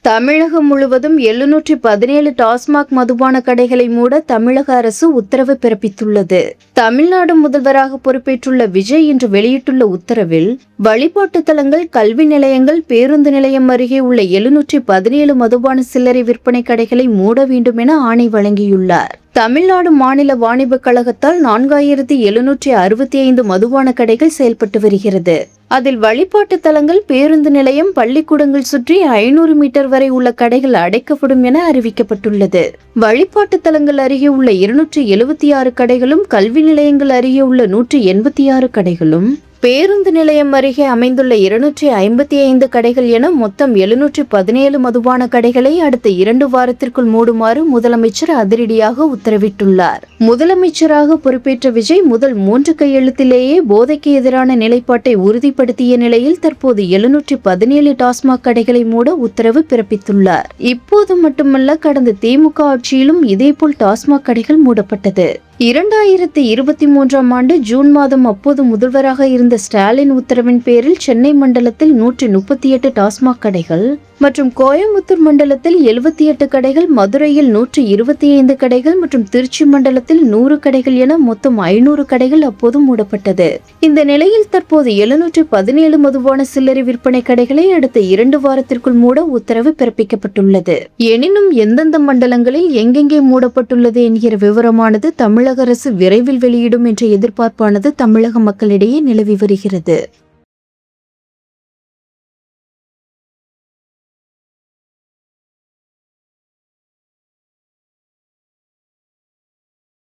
தமிழகம் முழுவதும் 717 டாஸ்மாக் மதுபான கடைகளை மூட தமிழக அரசு உத்தரவு பிறப்பித்துள்ளது. தமிழ்நாடு முதல்வராக பொறுப்பேற்றுள்ள விஜய் இன்று வெளியிட்டுள்ள உத்தரவில், வழிபாட்டு தலங்கள், கல்வி நிலையங்கள், பேருந்து நிலையம் அருகே உள்ள 717 மதுபான சில்லறை விற்பனை கடைகளை மூட வேண்டும் என ஆணை வழங்கியுள்ளார். தமிழ்நாடு மாநில வாணிபக் கழகத்தால் 4765 மதுபான கடைகள் செயல்பட்டு வருகிறது. அதில் வழிபாட்டு தலங்கள், பேருந்து நிலையம், பள்ளிக்கூடங்கள் சுற்றி 500 மீட்டர் வரை உள்ள கடைகள் அடைக்கப்படும் என அறிவிக்கப்பட்டுள்ளது. வழிபாட்டு தலங்கள் அருகே உள்ள 276 கடைகளும், கல்வி நிலையங்கள் அருகே உள்ள 186 கடைகளும், பேருந்து நிலையம் அருகே அமைந்துள்ள 255 கடைகள் என மொத்தம் 717 மதுபான கடைகளை அடுத்த 2 வாரத்திற்குள் மூடுமாறு முதலமைச்சர் அதிரடியாக உத்தரவிட்டுள்ளார். முதலமைச்சராக பொறுப்பேற்ற விஜய் முதல் 3 கையெழுத்திலேயே போதைக்கு எதிரான நிலைப்பாட்டை உறுதிப்படுத்திய நிலையில் தற்போது 717 டாஸ்மாக் கடைகளை மூட உத்தரவு பிறப்பித்துள்ளார். இப்போது மட்டுமல்ல, கடந்த திமுக ஆட்சியிலும் இதேபோல் டாஸ்மாக் கடைகள் மூடப்பட்டது. 2023ஆம் ஆண்டு ஜூன் மாதம் அப்போது முதல்வராக இருந்த ஸ்டாலின் உத்தரவின் பேரில் சென்னை மண்டலத்தில் 138 டாஸ்மாக் கடைகள் மற்றும் கோயம்புத்தூர் மண்டலத்தில் 78 கடைகள், மதுரையில் 125 கடைகள் மற்றும் திருச்சி மண்டலத்தில் 100 கடைகள் என மொத்தம் 500 கடைகள் அப்போது மூடப்பட்டது. இந்த நிலையில் தற்போது 717 மதுபான சில்லறை விற்பனை கடைகளை அடுத்த 2 வாரத்திற்குள் மூட உத்தரவு பிறப்பிக்கப்பட்டுள்ளது. எனினும் எந்தெந்த மண்டலங்களில் எங்கெங்கே மூடப்பட்டுள்ளது என்கிற விவரமானது தமிழக அரசு விரைவில் வெளியிடும் என்ற எதிர்பார்ப்பானது தமிழக மக்களிடையே நிலவி வருகிறது.